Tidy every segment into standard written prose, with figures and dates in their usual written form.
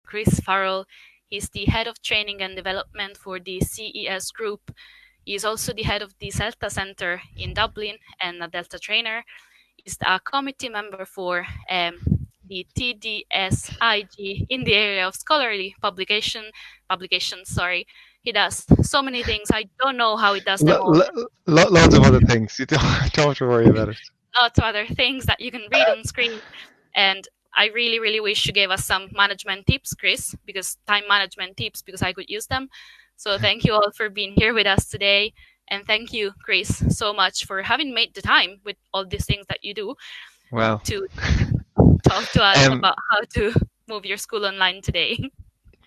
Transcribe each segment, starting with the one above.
Chris Farrell. He's the head of training and development for the CES group. He's also the head of the Celta Center in Dublin and a Delta trainer. He's a committee member for the TDSIG in the area of scholarly publications. Sorry, he does so many things. I don't know how he does them all. Loads of other things. You don't worry about it. Lots of other things that you can read on screen. And I really, really wish you gave us some management tips, Chris, because time management tips, because I could use them. So thank you all for being here with us today. And thank you, Chris, so much for having made the time with all these things that you do Well, to talk to us about how to move your school online today.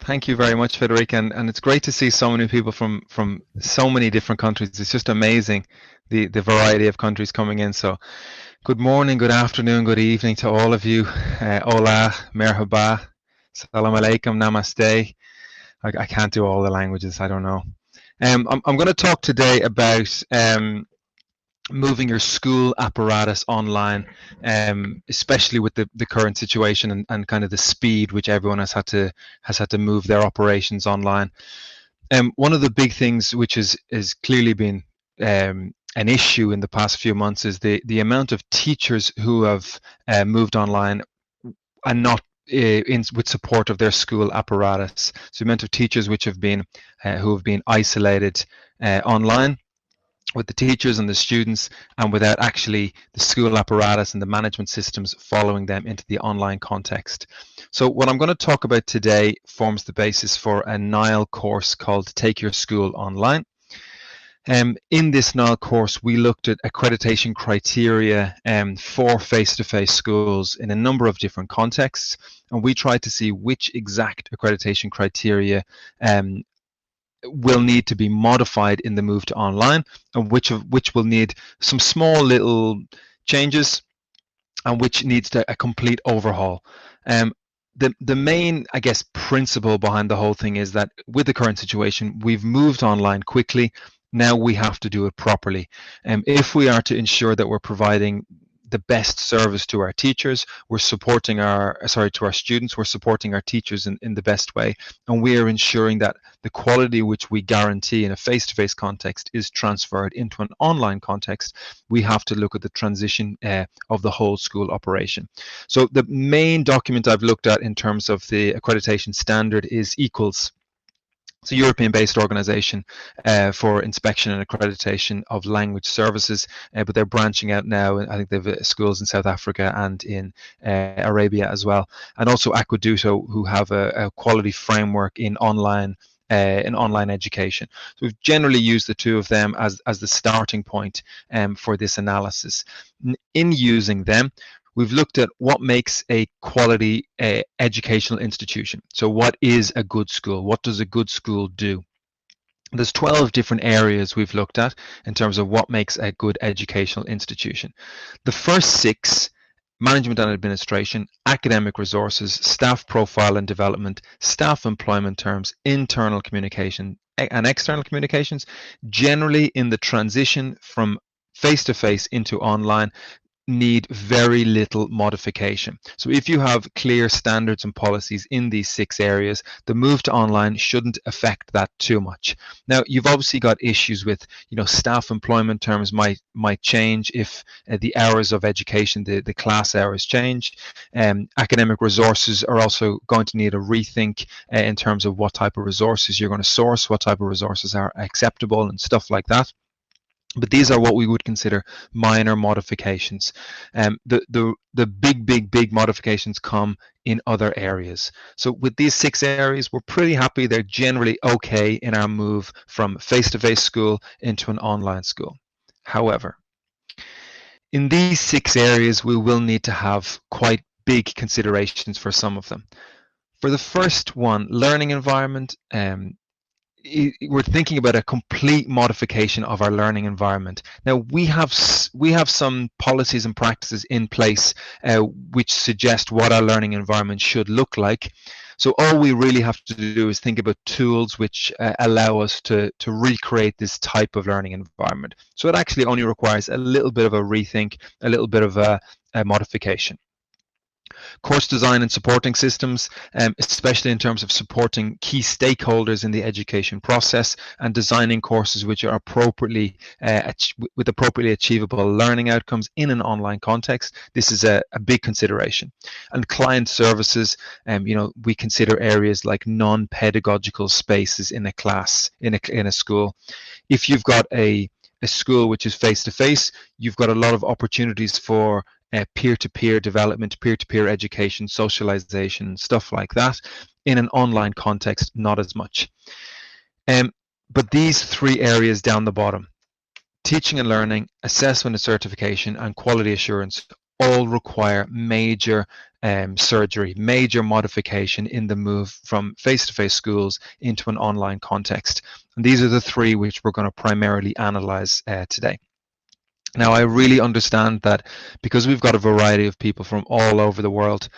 Thank you very much, Federica, and it's great to see so many people from so many different countries. It's just amazing the variety of countries coming in. So good morning, good afternoon, good evening to all of you. Hola, merhaba, salam alaikum, namaste. I can't do all the languages, I don't know. I'm going to talk today about moving your school apparatus online, especially with the current situation and kind of the speed which everyone has had to move their operations online. One of the big things which is clearly been an issue in the past few months is the amount of teachers who have moved online and not with support of their school apparatus. So the amount of teachers which have been who have been isolated online with the teachers and the students, and without actually the school apparatus and the management systems following them into the online context. So what I'm going to talk about today forms the basis for a NILE course called Take Your School Online. In this NILE course, we looked at accreditation criteria for face-to-face schools in a number of different contexts, and we tried to see which exact accreditation criteria will need to be modified in the move to online, and which will need some small little changes, and which needs a complete overhaul. The main, I guess, principle behind the whole thing is that with the current situation, we've moved online quickly. Now we have to do it properly. If we are to ensure that we're providing the best service to our teachers, we're supporting to our students, we're supporting our teachers in the best way, and we are ensuring that the quality which we guarantee in a face-to-face context is transferred into an online context. We have to look at the transition of the whole school operation. So the main document I've looked at in terms of the accreditation standard is EQUALS. It's a European-based organization for inspection and accreditation of language services, but they're branching out now. I think they have schools in South Africa and in Arabia as well, and also Aqueduto, who have a quality framework in online education. So we've generally used the two of them as the starting point for this analysis. In using them, we've looked at what makes a quality educational institution. So what is a good school? What does a good school do? There's 12 different areas we've looked at in terms of what makes a good educational institution. The first 6, management and administration, academic resources, staff profile and development, staff employment terms, internal communication and external communications, generally in the transition from face-to-face into online, need very little modification. So if you have clear standards and policies in these 6 areas, the move to online shouldn't affect that too much. Now, you've obviously got issues with, staff employment terms might change if the hours of education, the class hours change. Academic resources are also going to need a rethink in terms of what type of resources you're going to source, what type of resources are acceptable and stuff like that. But these are what we would consider minor modifications. The big modifications come in other areas. So with these 6 areas, we're pretty happy. They're generally okay in our move from face-to-face school into an online school. However, in these 6 areas, we will need to have quite big considerations for some of them. For the first one, learning environment, we're thinking about a complete modification of our learning environment. Now we have some policies and practices in place which suggest what our learning environment should look like. So all we really have to do is think about tools which allow us to recreate this type of learning environment. So it actually only requires a little bit of a rethink, a little bit of a modification. Course design and supporting systems, especially in terms of supporting key stakeholders in the education process and designing courses which are appropriately with appropriately achievable learning outcomes in an online context. This is a big consideration. And client services, we consider areas like non-pedagogical spaces in a class, in a school. If you've got a school which is face-to-face, you've got a lot of opportunities for peer-to-peer development, peer-to-peer education, socialization, stuff like that. In an online context, not as much. But these three areas down the bottom, teaching and learning, assessment and certification, and quality assurance, all require major surgery, major modification in the move from face-to-face schools into an online context. And these are the three which we're going to primarily analyze today. Now, I really understand that because we've got a variety of people from all over the world,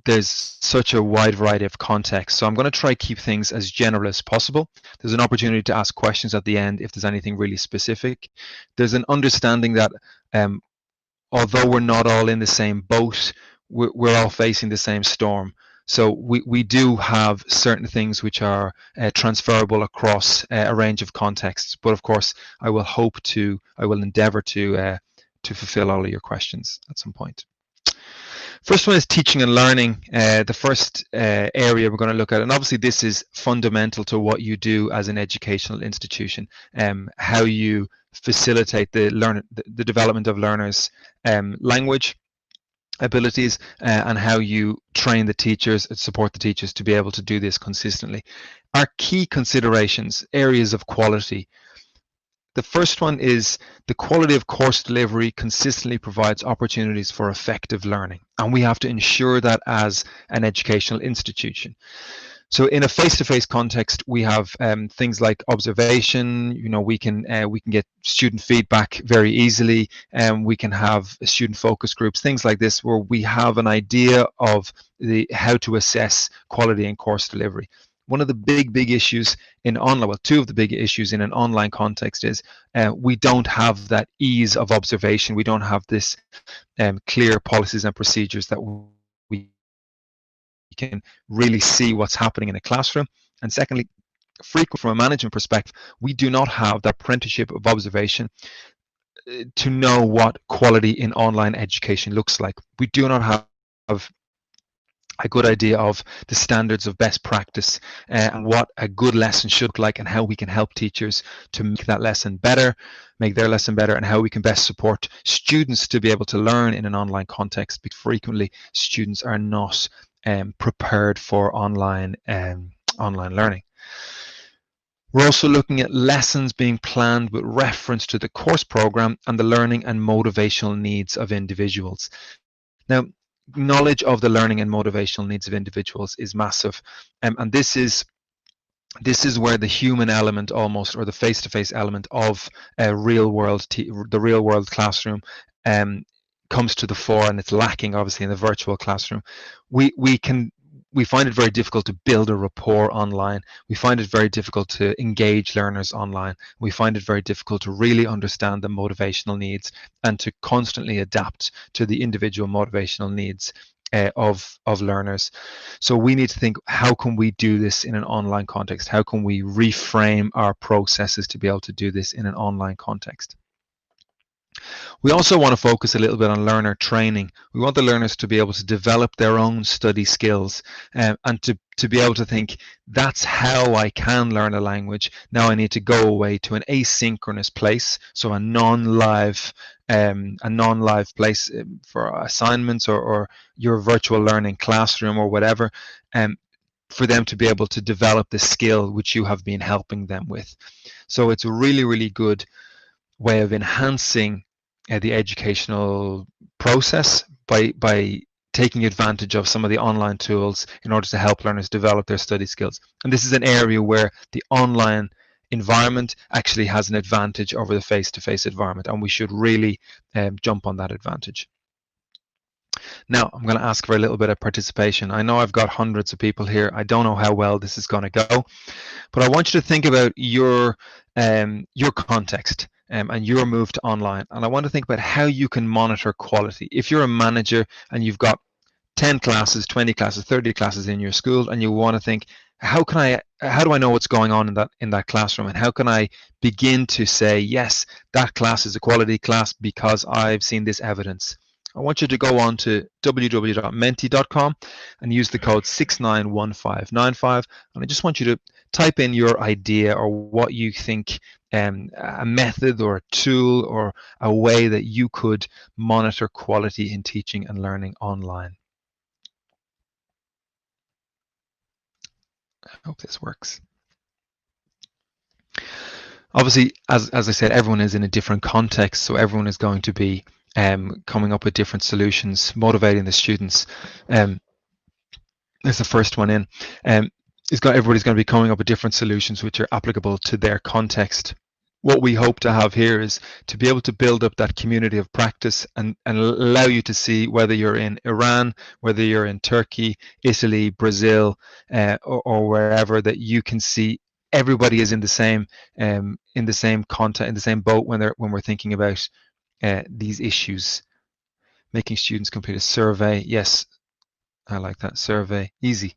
there's such a wide variety of contexts. So I'm going to try keep things as general as possible. There's an opportunity to ask questions at the end if there's anything really specific. There's an understanding that although we're not all in the same boat, we're all facing the same storm. So we do have certain things which are transferable across a range of contexts. But of course, I will endeavor to fulfill all of your questions at some point. First one is teaching and learning, the first area we're going to look at. And obviously this is fundamental to what you do as an educational institution, how you facilitate the development of learners' language abilities, and how you train the teachers and support the teachers to be able to do this consistently. Our key considerations, areas of quality. The first one is the quality of course delivery consistently provides opportunities for effective learning, and we have to ensure that as an educational institution. So in a face-to-face context, we have things like observation. We can get student feedback very easily, and we can have student focus groups, things like this, where we have an idea of how to assess quality in course delivery. One of the big issues in online, well, two of the big issues in an online context is we don't have that ease of observation. We don't have this clear policies and procedures that we can really see what's happening in a classroom. And secondly, frequently from a management perspective, we do not have the apprenticeship of observation to know what quality in online education looks like. We do not have a good idea of the standards of best practice and what a good lesson should look like, and how we can help teachers to make that lesson better, make their lesson better, and how we can best support students to be able to learn in an online context, because frequently students are not prepared for online learning. We're also looking at lessons being planned with reference to the course program and the learning and motivational needs of individuals. Now, knowledge of the learning and motivational needs of individuals is massive, and this is where the human element almost, or the face-to-face element of the real world classroom comes to the fore, and it's lacking obviously in the virtual classroom. We find it very difficult to build a rapport online. We find it very difficult to engage learners online. We find it very difficult to really understand the motivational needs and to constantly adapt to the individual motivational needs of learners. So we need to think, how can we do this in an online context? How can we reframe our processes to be able to do this in an online context? We also want to focus a little bit on learner training. We want the learners to be able to develop their own study skills and to be able to think, that's how I can learn a language. Now I need to go away to an asynchronous place, so a non-live place for assignments or your virtual learning classroom or whatever, for them to be able to develop the skill which you have been helping them with. So it's a really good way of enhancing the educational process by taking advantage of some of the online tools in order to help learners develop their study skills. And this is an area where the online environment actually has an advantage over the face-to-face environment, and we should really jump on that advantage. Now, I'm going to ask for a little bit of participation. I know I've got hundreds of people here. I don't know how well this is going to go, but I want you to think about your context and your move to online. And I want to think about how you can monitor quality. If you're a manager and you've got 10 classes, 20 classes, 30 classes in your school, and you want to think, how do I know what's going on in that classroom, and how can I begin to say, yes, that class is a quality class because I've seen this evidence. I want you to go on to www.menti.com and use the code 691595, and I just want you to type in your idea or what you think, a method or a tool or a way that you could monitor quality in teaching and learning online. I hope this works. Obviously, as I said, everyone is in a different context, so everyone is going to be coming up with different solutions, motivating the students. There's the first one in. Everybody's going to be coming up with different solutions which are applicable to their context. What we hope to have here is to be able to build up that community of practice and allow you to see whether you're in Iran, whether you're in Turkey, Italy, Brazil, or wherever, that you can see everybody is in the same content, in the same boat when we're thinking about these issues. Making students complete a survey. Yes, I like that. Survey. Easy.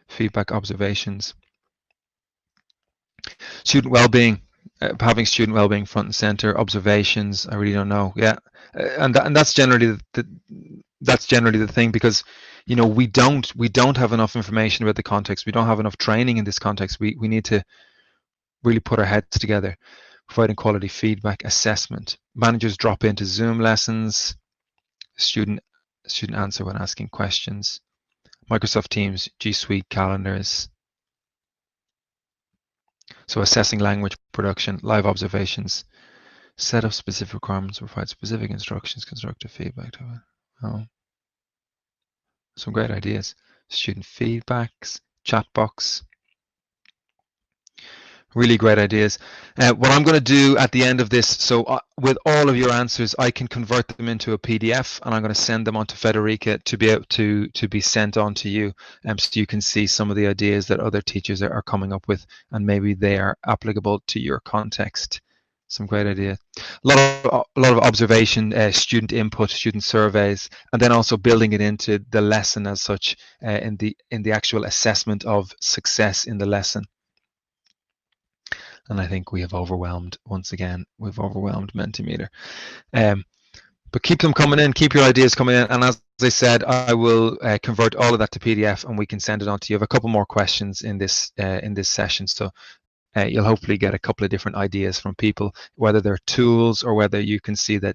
Feedback, observations. Student well-being, having student well-being front and center. Observations, I really don't know. Yeah, and that's generally the thing, because we don't have enough information about the context. We don't have enough training in this context. We need to really put our heads together. Providing quality feedback, assessment. Managers drop into Zoom lessons. Student answer when asking questions. Microsoft Teams, G Suite calendars. So assessing language production, live observations, set up specific requirements, provide specific instructions, constructive feedback. Oh, some great ideas. Student feedbacks, chat box. Really great ideas. What I'm going to do at the end of this, so with all of your answers, I can convert them into a PDF, and I'm going to send them on to Federica to be able to be sent on to you, so you can see some of the ideas that other teachers are coming up with, and maybe they are applicable to your context. Some great ideas. A lot of observation, student input, student surveys, and then also building it into the lesson as such, in the actual assessment of success in the lesson. And I think we have overwhelmed, once again, we've overwhelmed Mentimeter. But keep them coming in, keep your ideas coming in. And as I said, I will convert all of that to PDF, and we can send it on to you. I have a couple more questions in this session. So you'll hopefully get a couple of different ideas from people, whether they're tools or whether you can see that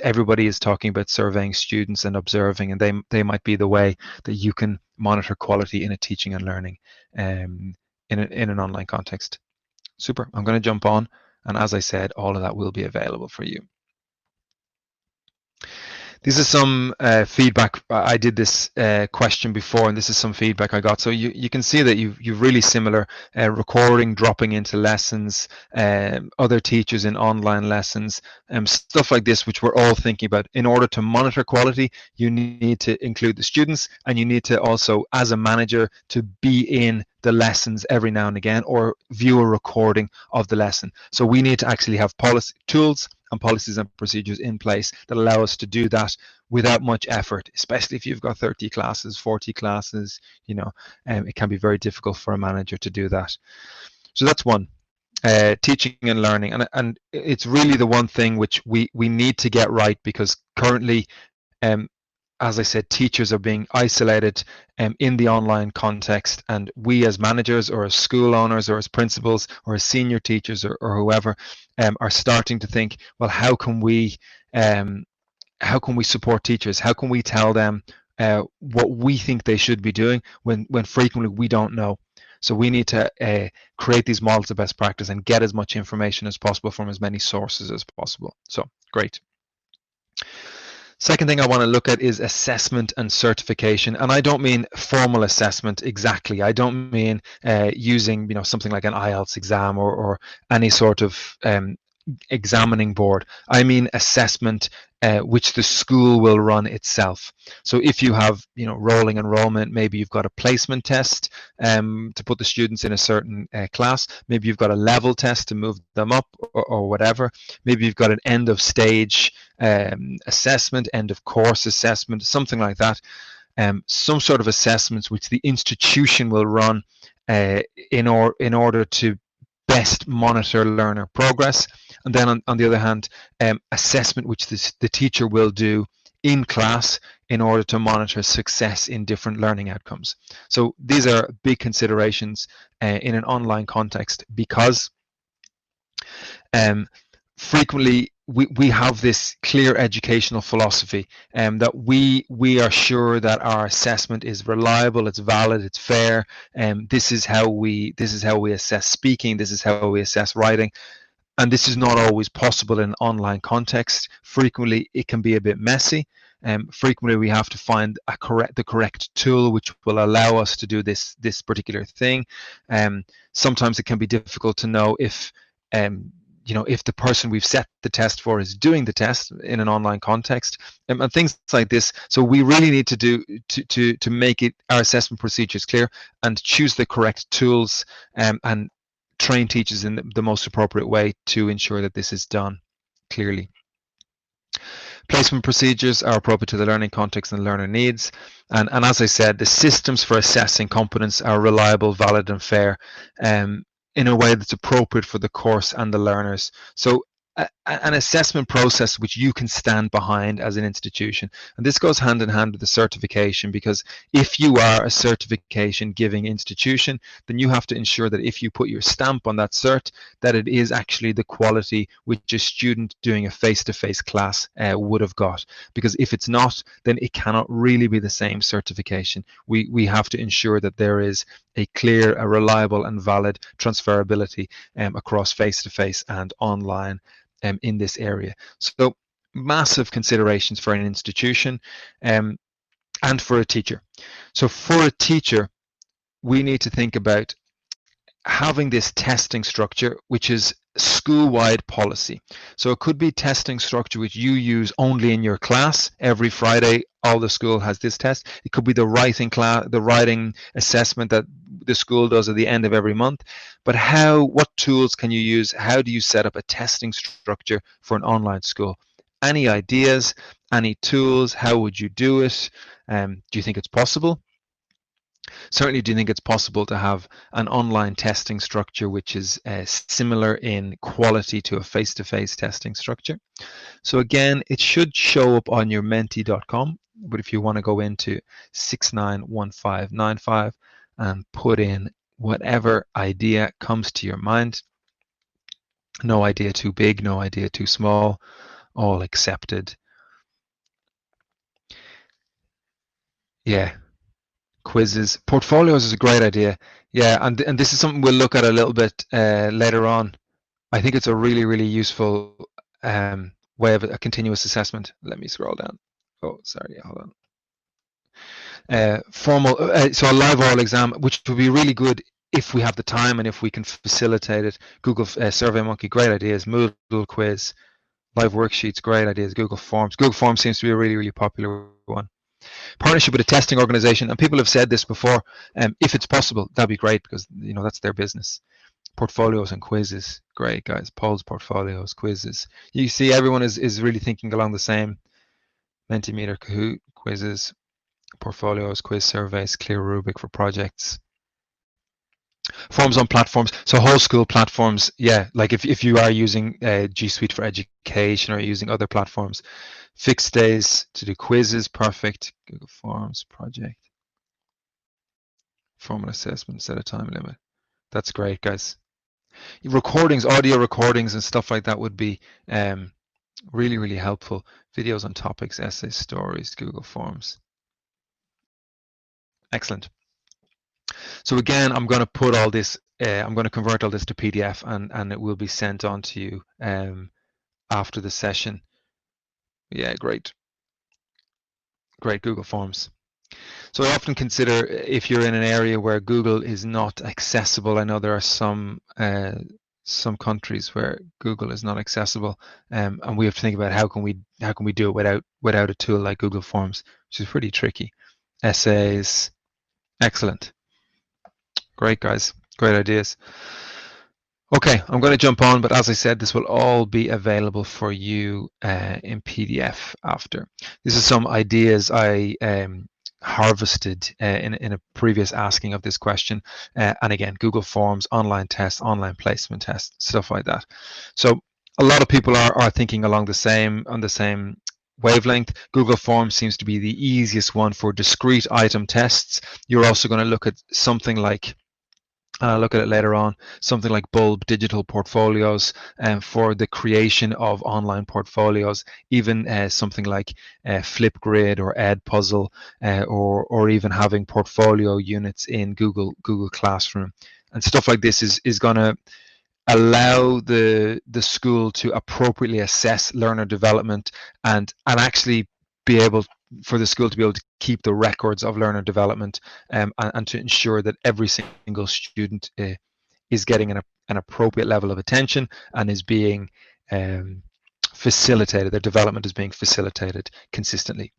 everybody is talking about surveying students and observing, and they might be the way that you can monitor quality in a teaching and learning in an online context. Super. I'm going to jump on, and as I said, all of that will be available for you. This is some feedback. I did this question before, and this is some feedback I got. So you can see that you've really similar recording, dropping into lessons, other teachers in online lessons, stuff like this, which we're all thinking about. In order to monitor quality, you need to include the students, and you need to also, as a manager, to be in the lessons every now and again, or view a recording of the lesson. So we need to actually have policy tools and policies and procedures in place that allow us to do that without much effort, especially if you've got 30 classes, 40 classes, it can be very difficult for a manager to do that. So that's one, teaching and learning. And it's really the one thing which we need to get right, because currently, as I said, teachers are being isolated in the online context, and we as managers or as school owners or as principals or as senior teachers or whoever are starting to think, well, how can we support teachers? How can we tell them what we think they should be doing when frequently we don't know? So we need to create these models of best practice and get as much information as possible from as many sources as possible. So great. Second thing I want to look at is assessment and certification. And I don't mean formal assessment exactly. I don't mean using something like an IELTS exam or any sort of examining board. I mean assessment which the school will run itself. So if you have rolling enrollment, maybe you've got a placement test to put the students in a certain class. Maybe you've got a level test to move them up or whatever. Maybe you've got an end of stage assessment, end of course assessment, something like that. Some sort of assessments which the institution will run in order to best monitor learner progress. And then on the other hand, assessment which the teacher will do in class in order to monitor success in different learning outcomes. So these are big considerations in an online context, because frequently we have this clear educational philosophy, that we are sure that our assessment is reliable, it's valid, it's fair, and this is how we assess speaking, this is how we assess writing. And this is not always possible in an online context. Frequently, it can be a bit messy. Frequently, we have to find the correct tool which will allow us to do this particular thing. Sometimes it can be difficult to know if if the person we've set the test for is doing the test in an online context, and things like this. So we really need to do to make our assessment procedures clear and choose the correct tools, and train teachers in the most appropriate way to ensure that this is done clearly. Placement procedures are appropriate to the learning context and learner needs. And as I said, the systems for assessing competence are reliable, valid, and fair, in a way that's appropriate for the course and the learners. So an assessment process which you can stand behind as an institution. And this goes hand in hand with the certification, because if you are a certification giving institution, then you have to ensure that if you put your stamp on that cert, that it is actually the quality which a student doing a face-to-face class would have got. Because if it's not, then it cannot really be the same certification. We have to ensure that there is a clear, a reliable and valid transferability across face-to-face and online in this area. So massive considerations for an institution, and for a teacher. So for a teacher, we need to think about having this testing structure, which is school-wide policy. So it could be testing structure which you use only in your class. Every Friday, all the school has this test. It could be the writing class, the writing assessment that the school does at the end of every month. But what tools can you use? How do you set up a testing structure for an online school? Any ideas? Any tools? How would you do it? Do you think it's possible? Certainly, do you think it's possible to have an online testing structure which is similar in quality to a face-to-face testing structure? So again, it should show up on your menti.com, but if you want to go into 691595 and put in whatever idea comes to your mind, no idea too big, no idea too small, all accepted. Yeah. Quizzes, portfolios is a great idea. Yeah, and this is something we'll look at a little bit later on. I think it's a really useful way of a continuous assessment. Let me scroll down. Oh, sorry, hold on. Formal, so a live oral exam, which would be really good if we have the time and if we can facilitate it. Google SurveyMonkey, great ideas. Moodle quiz, live worksheets, great ideas. Google Forms. Google Forms seems to be a really popular one. Partnership with a testing organization, and people have said this before, if it's possible, that'd be great, because that's their business. Portfolios and quizzes, great guys. Polls, portfolios, quizzes. You see, everyone is really thinking along the same. Mentimeter, Kahoot, quizzes, portfolios, quiz surveys, clear rubric for projects. Forms on platforms, so whole school platforms. Yeah, like if you are using G Suite for Education or using other platforms. Fixed days to do quizzes, perfect. Google Forms, project. Formal assessment, set a time limit. That's great, guys. Recordings, audio recordings and stuff like that would be really helpful. Videos on topics, essays, stories, Google Forms. Excellent. So again, I'm going to put all this, I'm going to convert all this to PDF, and it will be sent on to you after the session. Yeah, great. Great, Google Forms. So I often consider, if you're in an area where Google is not accessible, I know there are some countries where Google is not accessible, and we have to think about how can we do it without a tool like Google Forms, which is pretty tricky. Essays, excellent, great guys, great ideas. Okay, I'm going to jump on, but as I said, this will all be available for you in PDF after. This is some ideas I harvested in a previous asking of this question. And again, Google Forms, online tests, online placement tests, stuff like that. So a lot of people are thinking along on the same wavelength. Google Forms seems to be the easiest one for discrete item tests. You're also going to look at something like, and I'll look at it later on, something like Bulb digital portfolios for the creation of online portfolios, even something like Flipgrid or Edpuzzle, or even having portfolio units in Google Classroom. And stuff like this is going to allow the school to appropriately assess learner development and actually be able for the school to be able to keep the records of learner development, and to ensure that every single student is getting an appropriate level of attention and is being facilitated, their development is being facilitated consistently.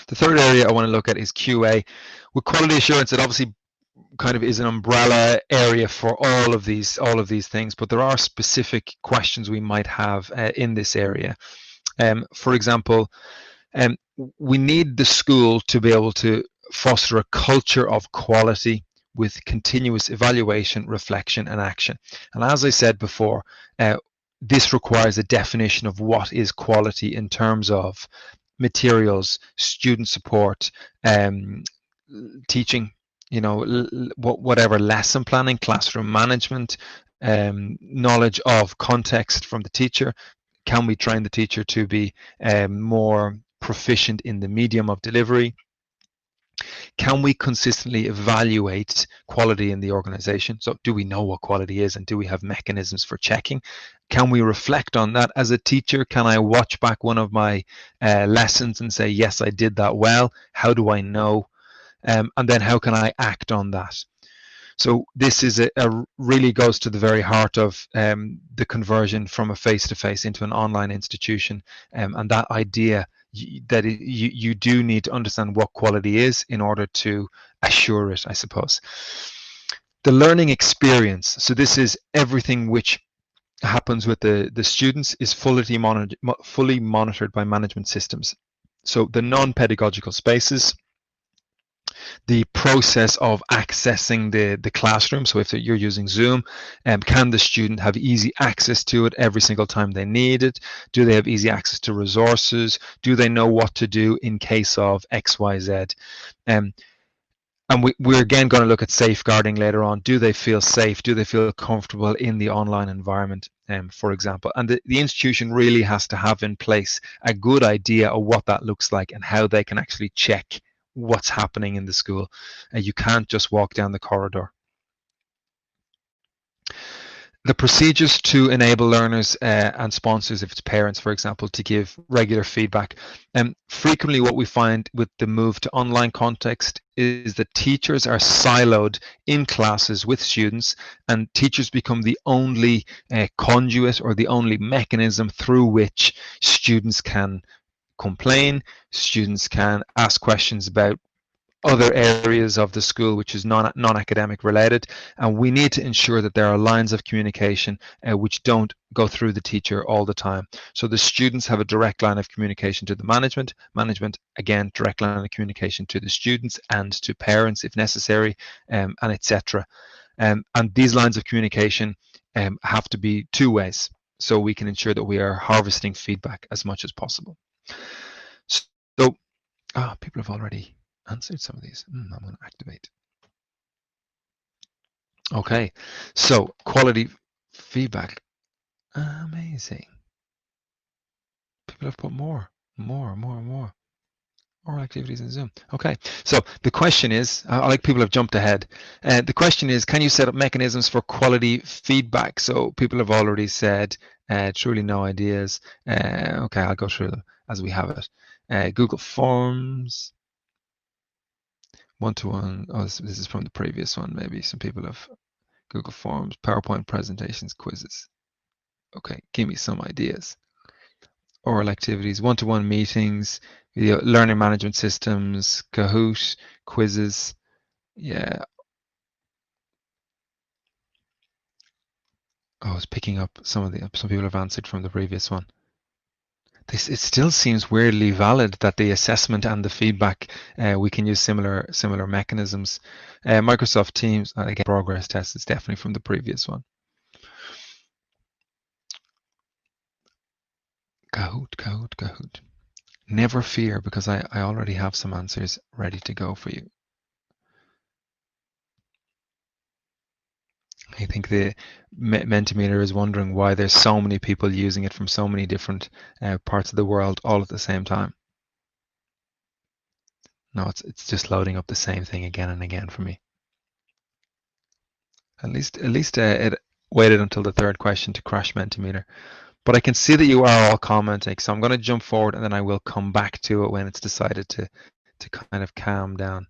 The third area I want to look at is QA. With quality assurance, it obviously kind of is an umbrella area for all of these things, but there are specific questions we might have in this area. For example, we need the school to be able to foster a culture of quality with continuous evaluation, reflection, and action. And as I said before, this requires a definition of what is quality in terms of materials, student support, teaching, whatever, lesson planning, classroom management, knowledge of context from the teacher. Can we train the teacher to be more proficient in the medium of delivery? Can we consistently evaluate quality in the organization? So do we know what quality is, and do we have mechanisms for checking? Can we reflect on that as a teacher? Can I watch back one of my lessons and say, yes, I did that well? How do I know? And then how can I act on that? So this is a really goes to the very heart of the conversion from a face-to-face into an online institution, and that idea that you do need to understand what quality is in order to assure it, I suppose. The learning experience. So this is everything which happens with the students is fully monitored by management systems. So the non-pedagogical spaces, the process of accessing the classroom. So if you're using Zoom, can the student have easy access to it every single time they need it? Do they have easy access to resources? Do they know what to do in case of X, Y, Z? And we're again going to look at safeguarding later on. Do they feel safe? Do they feel comfortable in the online environment, for example? And the institution really has to have in place a good idea of what that looks like and how they can actually check what's happening in the school. You can't just walk down the corridor. The procedures to enable learners and sponsors, if it's parents, for example, to give regular feedback. Frequently what we find with the move to online context is that teachers are siloed in classes with students, and teachers become the only conduit or the only mechanism through which students can complain, students can ask questions about other areas of the school which is non-academic related, and we need to ensure that there are lines of communication which don't go through the teacher all the time. So the students have a direct line of communication to the management again, direct line of communication to the students and to parents if necessary, and etc. And these lines of communication have to be two ways, so we can ensure that we are harvesting feedback as much as possible. So people have already answered some of these. I'm going to activate. Okay, so quality feedback. Amazing. People have put more activities in Zoom. Okay, so the question is, I like people have jumped ahead. The question is, can you set up mechanisms for quality feedback? So people have already said, truly no ideas. Okay, I'll go through them as we have it. Google Forms. One-to-one. Oh, this is from the previous one. Maybe some people have Google Forms, PowerPoint presentations, quizzes. Okay, give me some ideas. Oral activities, one-to-one meetings, video learning management systems, Kahoot, quizzes. Yeah. I was picking up some people have answered from the previous one. It still seems weirdly valid that the assessment and the feedback, we can use similar mechanisms. Microsoft Teams, again, progress test is definitely from the previous one. Kahoot. Never fear, because I already have some answers ready to go for you. I think the Mentimeter is wondering why there's so many people using it from so many different parts of the world all at the same time. No, it's just loading up the same thing again and again for me. At least it waited until the third question to crash Mentimeter. But I can see that you are all commenting, so I'm going to jump forward and then I will come back to it when it's decided to kind of calm down.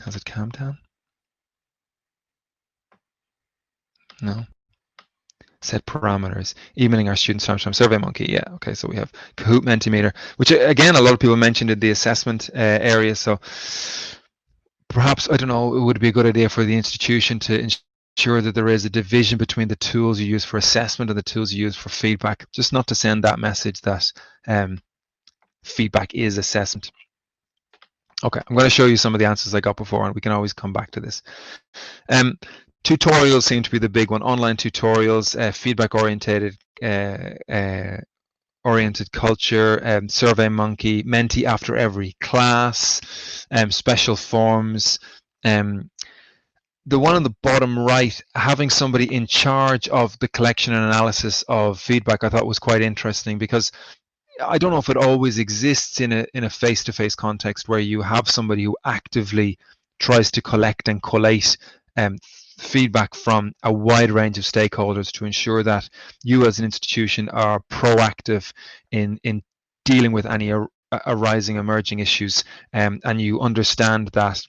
Has it calmed down? No. Set parameters, emailing our students from SurveyMonkey. Yeah, okay, so we have Kahoot, Mentimeter, which again, a lot of people mentioned in the assessment area. So perhaps, I don't know, it would be a good idea for the institution to ensure that there is a division between the tools you use for assessment and the tools you use for feedback, just not to send that message that feedback is assessment. Okay, I'm going to show you some of the answers I got before, and we can always come back to this. Tutorials seem to be the big one. Online tutorials, feedback oriented culture, SurveyMonkey, Menti after every class, special forms. The one on the bottom right, having somebody in charge of the collection and analysis of feedback, I thought was quite interesting, because I don't know if it always exists in a face-to-face context where you have somebody who actively tries to collect and collate feedback from a wide range of stakeholders to ensure that you as an institution are proactive in dealing with any arising emerging issues, and you understand that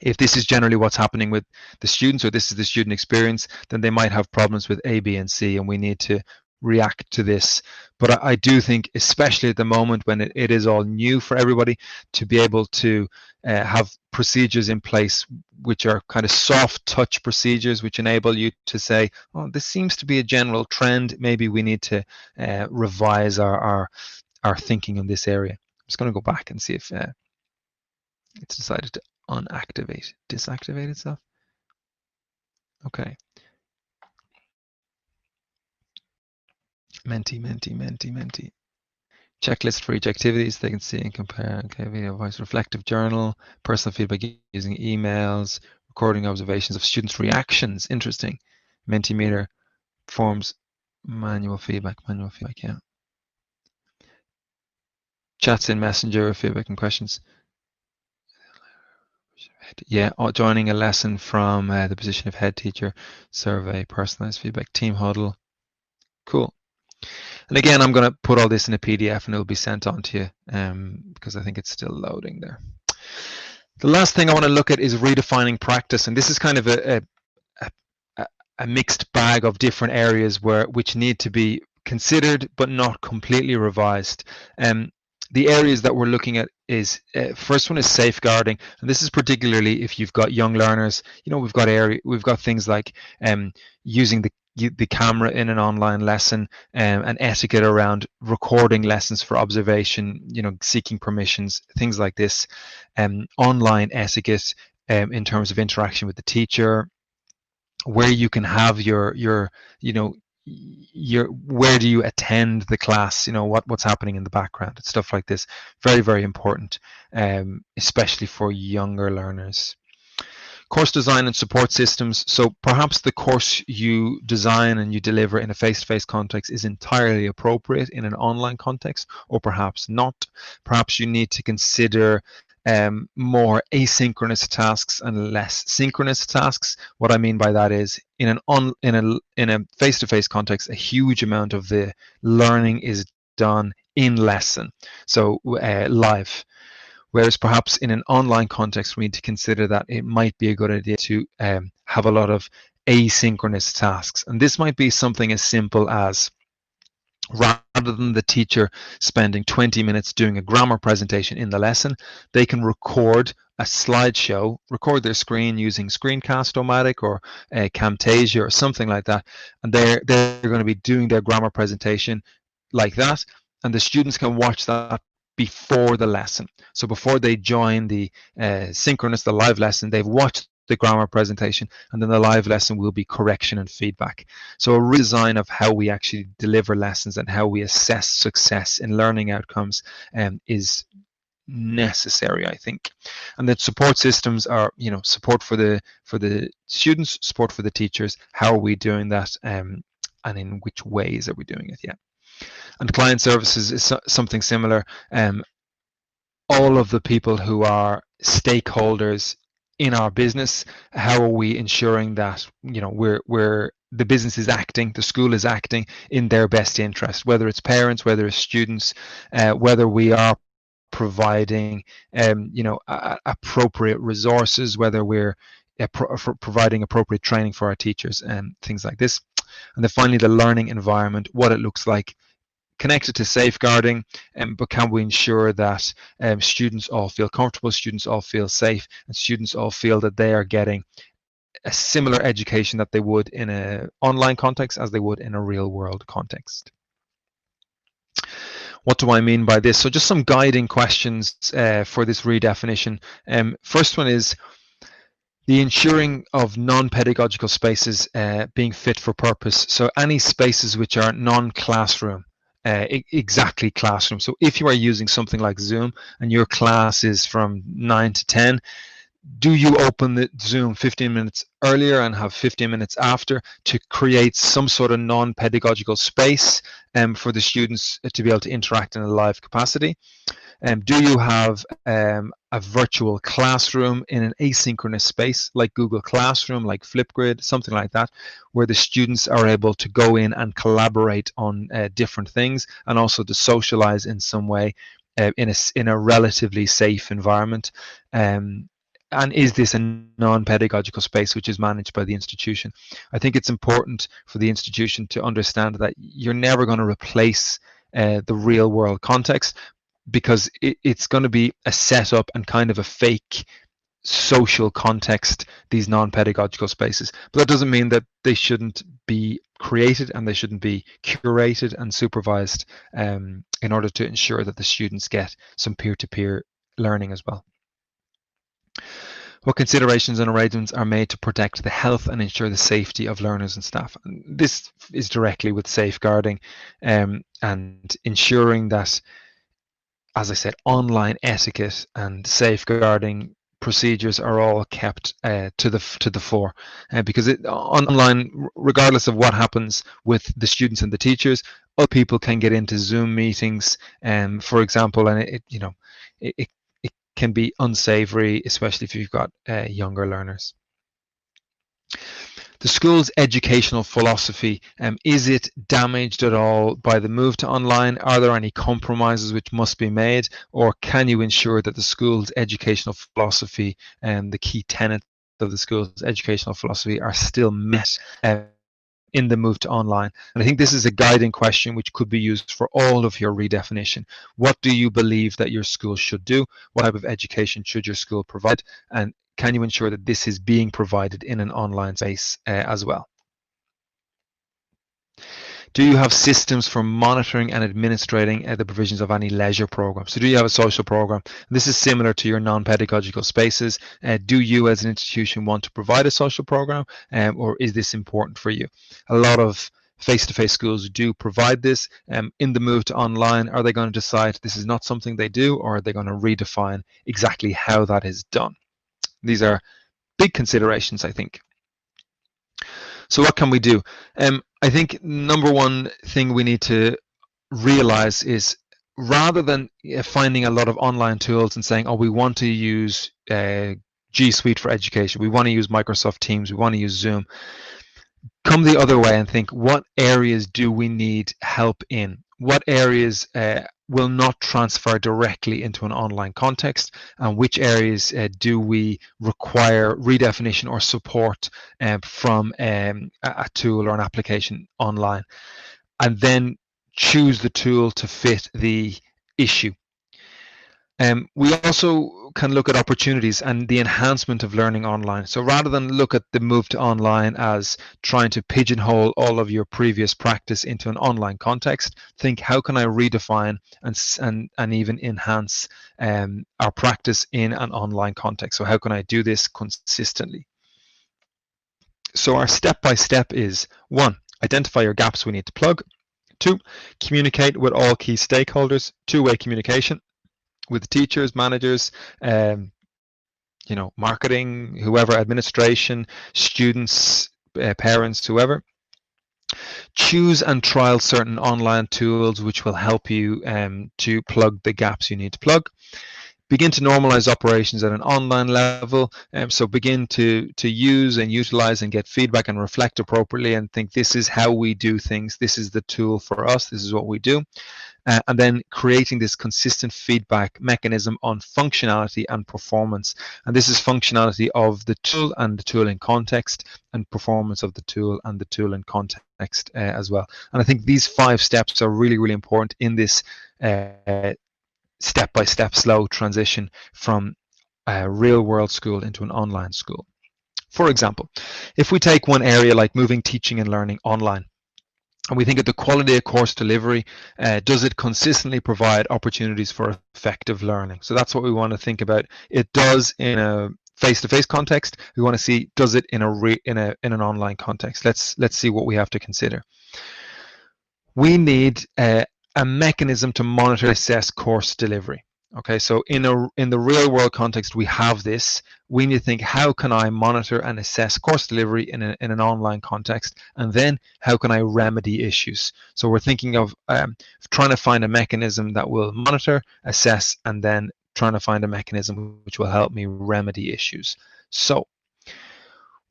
if this is generally what's happening with the students, or this is the student experience, then they might have problems with A, B, and C, and we need to react to this. But I do think, especially at the moment when it is all new for everybody, to be able to have procedures in place which are kind of soft touch procedures, which enable you to say, oh, this seems to be a general trend, maybe we need to revise our thinking in this area. I'm just going to go back and see if it's decided to disactivate itself. Okay. Menti. Checklist for each activities they can see and compare. Okay, video, voice, reflective journal, personal feedback using emails, recording observations of students' reactions. Interesting. Mentimeter forms manual feedback, yeah. Chats in Messenger, feedback and questions. Yeah, joining a lesson from the position of head teacher, survey, personalized feedback, team huddle. Cool. And again, I'm going to put all this in a PDF and it'll be sent on to you because I think it's still loading there. The last thing I want to look at is redefining practice. And this is kind of a mixed bag of different areas which need to be considered but not completely revised. The areas that we're looking at is first one is safeguarding, and this is particularly if you've got young learners. You know, we've got things like using the camera in an online lesson, and etiquette around recording lessons for observation, you know, seeking permissions, things like this. Online etiquette in terms of interaction with the teacher, where you can have your you know, where do you attend the class, you know, what's happening in the background, stuff like this. Very, very important, especially for younger learners. Course design and support systems. So perhaps the course you design and you deliver in a face-to-face context is entirely appropriate in an online context, or perhaps not. Perhaps you need to consider more asynchronous tasks and less synchronous tasks. What I mean by that is, in a face-to-face context, a huge amount of the learning is done in lesson, so live. Whereas perhaps in an online context, we need to consider that it might be a good idea to have a lot of asynchronous tasks. And this might be something as simple as Rather than the teacher spending 20 minutes doing a grammar presentation in the lesson, they can record a slideshow, record their screen using Screencast-O-Matic or Camtasia or something like that, and they're going to be doing their grammar presentation like that, and the students can watch that before the lesson. So before they join the synchronous, the live lesson, they've watched the grammar presentation, and then the live lesson will be correction and feedback. So a redesign of how we actually deliver lessons and how we assess success in learning outcomes is necessary, I think. And that support systems are, support for the students, support for the teachers. How are we doing that, and in which ways are we doing it? Yeah. And client services is something similar. All of the people who are stakeholders in our business, how are we ensuring that we're the business is acting, the school is acting in their best interest, whether it's parents, whether it's students, whether we are providing appropriate resources, whether we're providing appropriate training for our teachers, and things like this. And then finally, the learning environment, what it looks like, connected to safeguarding, but can we ensure that students all feel comfortable, students all feel safe, and students all feel that they are getting a similar education that they would in an online context as they would in a real world context. What do I mean by this? So just some guiding questions for this redefinition. First one is the ensuring of non-pedagogical spaces being fit for purpose. So any spaces which are non-classroom, exactly classroom. So if you are using something like Zoom and your class is from 9 to 10, do you open the Zoom 15 minutes earlier and have 15 minutes after to create some sort of non-pedagogical space for the students to be able to interact in a live capacity? Do you have a virtual classroom in an asynchronous space like Google Classroom, like Flipgrid, something like that, where the students are able to go in and collaborate on different things and also to socialize in some way in a relatively safe environment? And is this a non-pedagogical space which is managed by the institution? I think it's important for the institution to understand that you're never going to replace the real world context, because it's going to be a setup and kind of a fake social context, these non-pedagogical spaces. But that doesn't mean that they shouldn't be created and they shouldn't be curated and supervised in order to ensure that the students get some peer-to-peer learning as well. What considerations and arrangements are made to protect the health and ensure the safety of learners and staff? And this is directly with safeguarding and ensuring that, as I said, online etiquette and safeguarding procedures are all kept to the fore, because online, regardless of what happens with the students and the teachers, other people can get into Zoom meetings, for example, and it can be unsavory, especially if you've got younger learners. The school's educational philosophy, is it damaged at all by the move to online? Are there any compromises which must be made, or can you ensure that the school's educational philosophy and the key tenets of the school's educational philosophy are still met in the move to online? And I think this is a guiding question which could be used for all of your redefinition. What do you believe that your school should do? What type of education should your school provide? And can you ensure that this is being provided in an online space as well? Do you have systems for monitoring and administrating the provisions of any leisure program? So do you have a social program? This is similar to your non-pedagogical spaces. Do you as an institution want to provide a social program, or is this important for you? A lot of face-to-face schools do provide this. In the move to online, are they going to decide this is not something they do, or are they going to redefine exactly how that is done? These are big considerations, I think. So what can we do? I think number one thing we need to realize is, rather than finding a lot of online tools and saying, oh, we want to use G Suite for education, we want to use Microsoft Teams, we want to use Zoom, come the other way and think, what areas do we need help in? What areas will not transfer directly into an online context, and which areas do we require redefinition or support from a tool or an application online? And then choose the tool to fit the issue. We also can look at opportunities and the enhancement of learning online. So rather than look at the move to online as trying to pigeonhole all of your previous practice into an online context, think how can I redefine and even enhance our practice in an online context? So how can I do this consistently? So our step-by-step is 1, identify your gaps we need to plug. 2, communicate with all key stakeholders, two-way communication with teachers, managers, marketing, whoever, administration, students, parents, whoever. Choose and trial certain online tools which will help you to plug the gaps you need to plug. Begin to normalize operations at an online level. So begin to use and utilize and get feedback and reflect appropriately and think this is how we do things. This is the tool for us. This is what we do. And then creating this consistent feedback mechanism on functionality and performance. And this is functionality of the tool and the tool in context, and performance of the tool and the tool in context as well. And I think these 5 steps are really, really important in this step-by-step slow transition from a real-world school into an online school. For example, if we take one area like moving teaching and learning online, and we think of the quality of course delivery, does it consistently provide opportunities for effective learning? So that's what we want to think about. It does in a face-to-face context. We want to see, does it in an online context? Let's see what we have to consider. We need a mechanism to monitor and assess course delivery. Okay, so in the real world context, we have this. We need to think, how can I monitor and assess course delivery in an online context? And then how can I remedy issues? So we're thinking of trying to find a mechanism that will monitor, assess, and then trying to find a mechanism which will help me remedy issues. So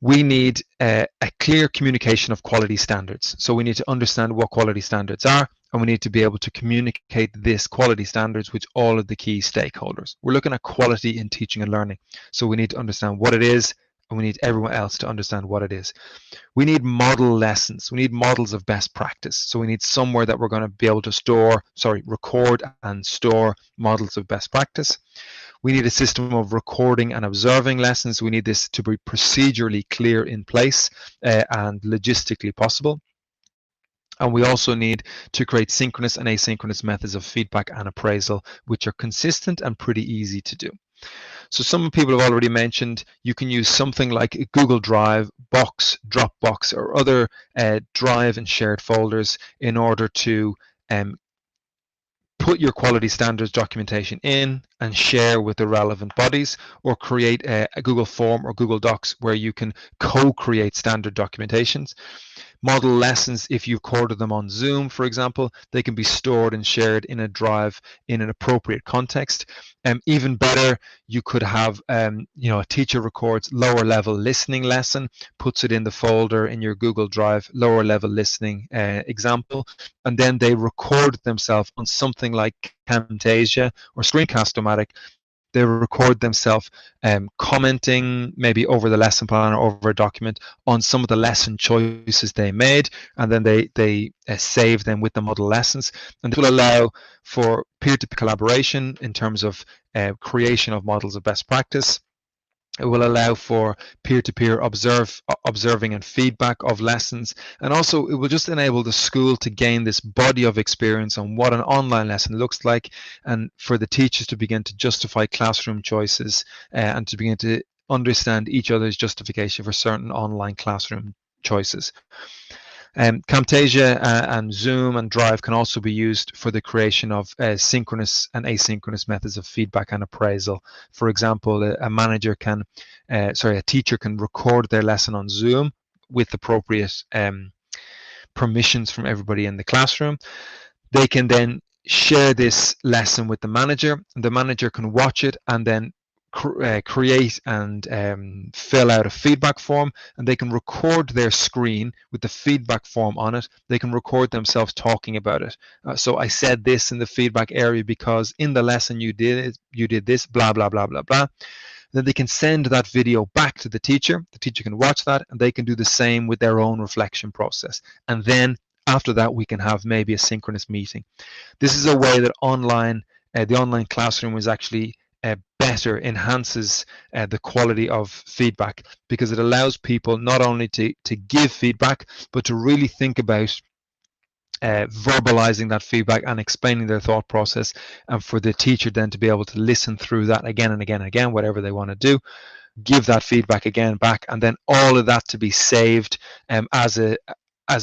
we need a clear communication of quality standards. So we need to understand what quality standards are, and we need to be able to communicate this quality standards with all of the key stakeholders. We're looking at quality in teaching and learning. So we need to understand what it is, and we need everyone else to understand what it is. We need model lessons. We need models of best practice. So we need somewhere that we're going to be able to record and store models of best practice. We need a system of recording and observing lessons. We need this to be procedurally clear in place and logistically possible. And we also need to create synchronous and asynchronous methods of feedback and appraisal, which are consistent and pretty easy to do. So some people have already mentioned you can use something like Google Drive, Box, Dropbox, or other Drive and shared folders in order to put your quality standards documentation in and share with the relevant bodies, or create a Google form or Google Docs where you can co-create standard documentations. Model lessons, if you recorded them on Zoom, for example, they can be stored and shared in a drive in an appropriate context. Even better, you could have, a teacher records lower level listening lesson, puts it in the folder in your Google Drive, lower level listening example, and then they record themselves on something like Camtasia or Screencast-O-Matic. They record themselves commenting maybe over the lesson plan or over a document on some of the lesson choices they made, and then they save them with the model lessons. And this will allow for peer-to-peer collaboration in terms of creation of models of best practice. It will allow for peer-to-peer observing and feedback of lessons. And also it will just enable the school to gain this body of experience on what an online lesson looks like, and for the teachers to begin to justify classroom choices and to begin to understand each other's justification for certain online classroom choices. Camtasia and Zoom and Drive can also be used for the creation of synchronous and asynchronous methods of feedback and appraisal. For example, a teacher can record their lesson on Zoom with appropriate permissions from everybody in the classroom. They can then share this lesson with the manager, and the manager can watch it and then create and fill out a feedback form, and they can record their screen with the feedback form on it. They can record themselves talking about it. So I said this in the feedback area because in the lesson you did this, blah, blah, blah, blah, blah. Then they can send that video back to the teacher. The teacher can watch that, and they can do the same with their own reflection process. And then After that, we can have maybe a synchronous meeting. This is a way that the online classroom is actually better, enhances the quality of feedback, because it allows people not only to give feedback, but to really think about verbalizing that feedback and explaining their thought process, and for the teacher then to be able to listen through that again and again and again, whatever they want to do, give that feedback again back, and then all of that to be saved as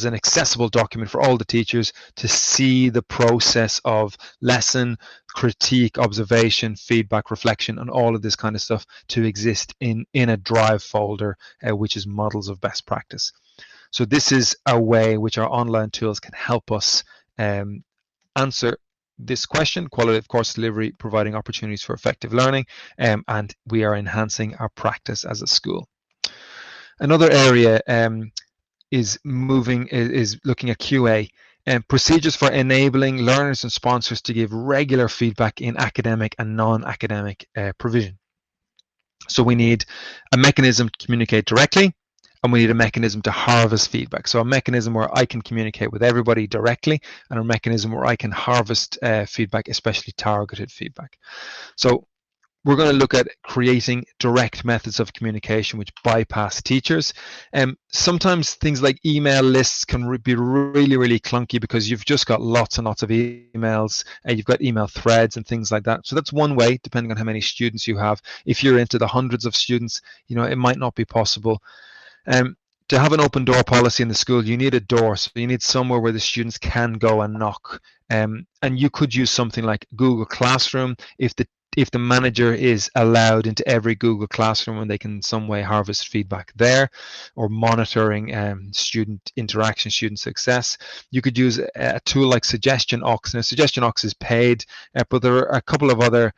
an accessible document for all the teachers to see the process of lesson, critique, observation, feedback, reflection, and all of this kind of stuff to exist in a Drive folder, which is models of best practice. So this is a way which our online tools can help us answer this question: quality of course delivery, providing opportunities for effective learning, and we are enhancing our practice as a school. Another area is looking at QA and procedures for enabling learners and sponsors to give regular feedback in academic and non-academic provision. So we need a mechanism to communicate directly, and we need a mechanism to harvest feedback. So a mechanism where I can communicate with everybody directly, and a mechanism where I can harvest feedback, especially targeted feedback. So we're going to look at creating direct methods of communication which bypass teachers. Sometimes things like email lists can be really, really clunky because you've just got lots and lots of emails, and you've got email threads and things like that. So that's one way, depending on how many students you have. If you're into the hundreds of students, it might not be possible. To have an open door policy in the school, you need a door. So you need somewhere where the students can go and knock. And you could use something like Google Classroom if the manager is allowed into every Google Classroom, and they can in some way harvest feedback there, or monitoring student interaction, student success. You could use a tool like SuggestionOx. Now, SuggestionOx is paid, but there are a couple of other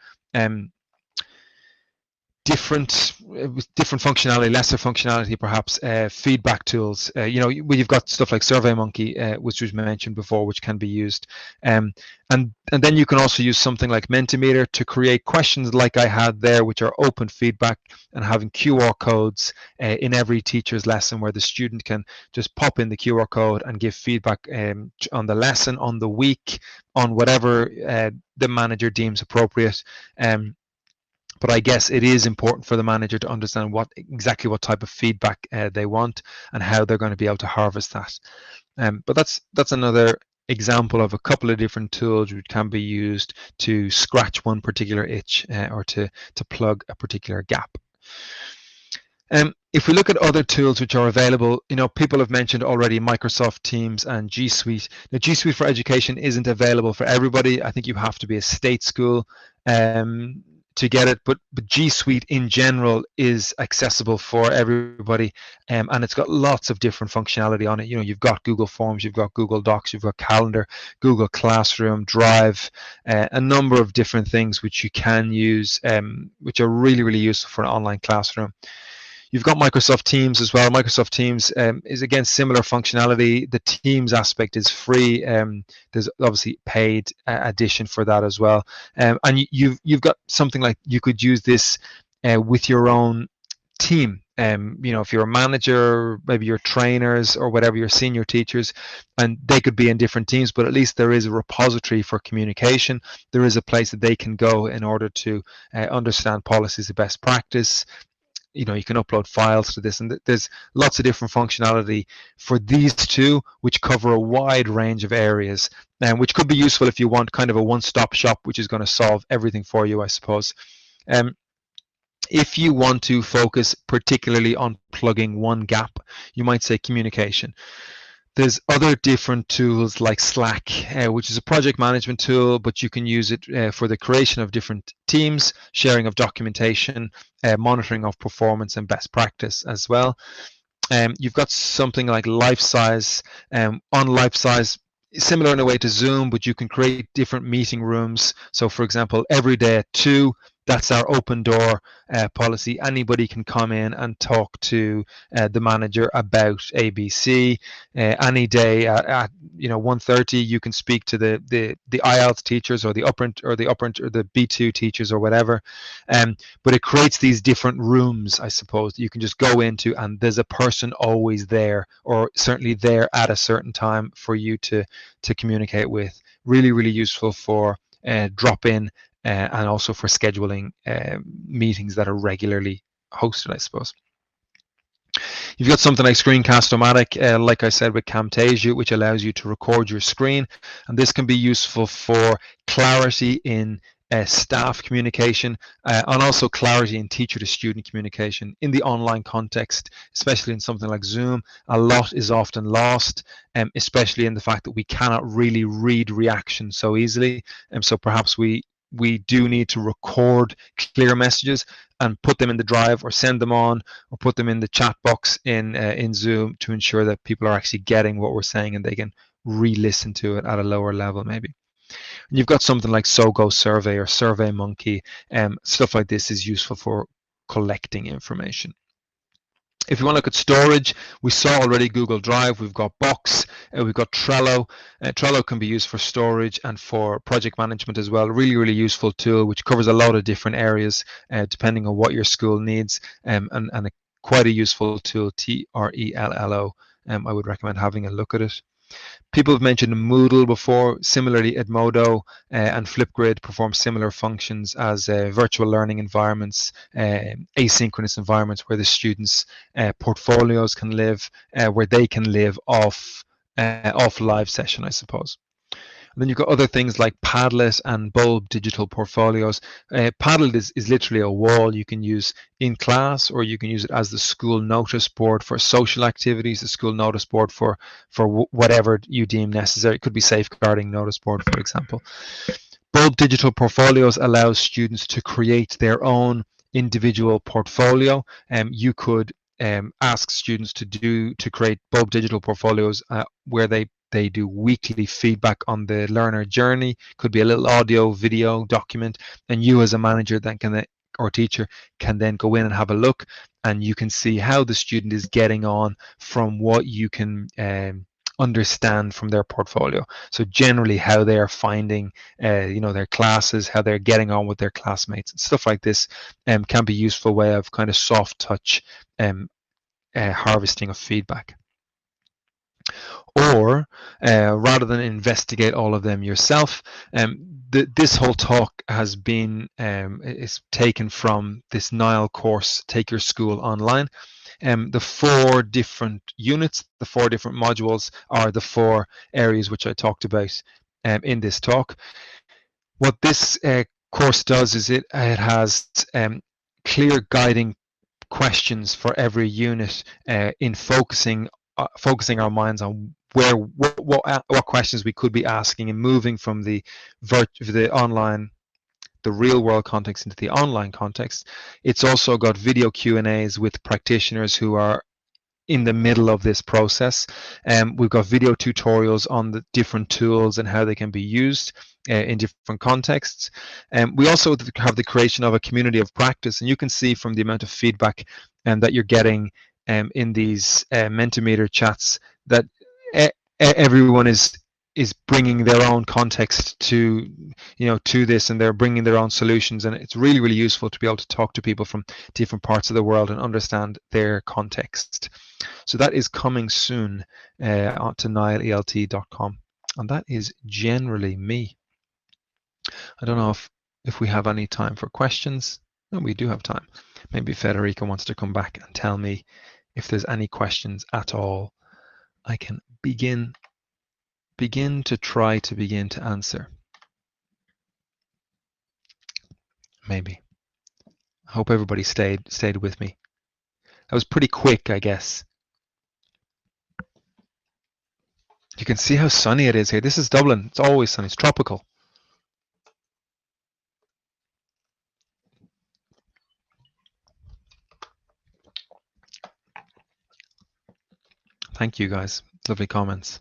different functionality, lesser functionality perhaps, feedback tools. You've got stuff like SurveyMonkey, which was mentioned before, which can be used, and then you can also use something like Mentimeter to create questions like I had there, which are open feedback, and having QR codes in every teacher's lesson where the student can just pop in the QR code and give feedback on the lesson, on the week, on whatever the manager deems appropriate. But I guess it is important for the manager to understand exactly what type of feedback they want and how they're going to be able to harvest that. But that's another example of a couple of different tools which can be used to scratch one particular itch or to plug a particular gap. If we look at other tools which are available, people have mentioned already Microsoft Teams and G Suite. Now, G Suite for Education isn't available for everybody. I think you have to be a state school to get it, but G Suite in general is accessible for everybody, and it's got lots of different functionality on it. You've got Google Forms, you've got Google Docs, you've got Calendar, Google Classroom, Drive, a number of different things which you can use, which are really, really useful for an online classroom. You've got Microsoft Teams as well. Microsoft Teams is, again, similar functionality. The Teams aspect is free. There's obviously paid addition for that as well. And you've got something like, you could use this with your own team. If you're a manager, maybe your trainers or whatever, your senior teachers, and they could be in different teams, but at least there is a repository for communication. There is a place that they can go in order to understand policies of best practice. You can upload files to this, and there's lots of different functionality for these two, which cover a wide range of areas, and which could be useful if you want kind of a one-stop shop, which is going to solve everything for you, I suppose. If you want to focus particularly on plugging one gap, you might say communication. There's other different tools like Slack, which is a project management tool, but you can use it for the creation of different teams, sharing of documentation, monitoring of performance and best practice as well. You've got something like LifeSize. On LifeSize, similar in a way to Zoom, but you can create different meeting rooms. So, for example, every day at 2, That's our open door policy. Anybody can come in and talk to the manager about ABC any day at 1:30. You can speak to the IELTS teachers or the B2 teachers or whatever. But it creates these different rooms, I suppose, that you can just go into, and there's a person always there, or certainly there at a certain time for you to communicate with. Really, really useful for drop in and also for scheduling meetings that are regularly hosted, I suppose. You've got something like Screencast-O-Matic, like I said, with Camtasia, which allows you to record your screen. And this can be useful for clarity in staff communication and also clarity in teacher to student communication. In the online context, especially in something like Zoom, a lot is often lost, especially in the fact that we cannot really read reactions so easily. So perhaps we do need to record clear messages and put them in the drive or send them on or put them in the chat box in Zoom to ensure that people are actually getting what we're saying and they can re-listen to it at a lower level maybe. And you've got something like SoGo Survey or SurveyMonkey. Stuff like this is useful for collecting information. If you want to look at storage, we saw already Google Drive, we've got Box, we've got Trello. Trello can be used for storage and for project management as well. Really, really useful tool, which covers a lot of different areas depending on what your school needs, and quite a useful tool, Trello. I would recommend having a look at it. People have mentioned Moodle before. Similarly, Edmodo and Flipgrid perform similar functions as virtual learning environments, asynchronous environments where the students' portfolios can live, where they can live off live session, I suppose. And then you've got other things like Padlet and Bulb digital portfolios. Padlet is literally a wall you can use in class, or you can use it as the school notice board for social activities, the school notice board for whatever you deem necessary. It could be safeguarding notice board, for example. Bulb digital portfolios allows students to create their own individual portfolio. You could ask students to create Bulb digital portfolios where they do weekly feedback on the learner journey. Could be a little audio, video document, and you as a manager then can or teacher can then go in and have a look, and you can see how the student is getting on from what you can understand from their portfolio. So generally how they are finding their classes, how they're getting on with their classmates, stuff like this can be a useful way of kind of soft touch harvesting of feedback. Or rather than investigate all of them yourself, this whole talk has been is taken from this Nile course, Take Your School Online. The 4 different units, the 4 different modules are the 4 areas which I talked about in this talk. What this course does is it has clear guiding questions for every unit in focusing our minds on what questions we could be asking and moving from the online, the real world context into the online context. It's also got video Q&As with practitioners who are in the middle of this process. We've got video tutorials on the different tools and how they can be used in different contexts. We also have the creation of a community of practice, and you can see from the amount of feedback that you're getting in these Mentimeter chats that everyone is bringing their own context to this, and they're bringing their own solutions, and it's really, really useful to be able to talk to people from different parts of the world and understand their context. So that is coming soon to nileelt.com, and that is generally me. I don't know if we have any time for questions. No, we do have time. Maybe Federica wants to come back and tell me if there's any questions at all. I can begin to try to begin to answer. Maybe. I hope everybody stayed with me. That was pretty quick, I guess. You can see how sunny it is here. This is Dublin. It's always sunny. It's tropical. Thank you, guys. Lovely comments.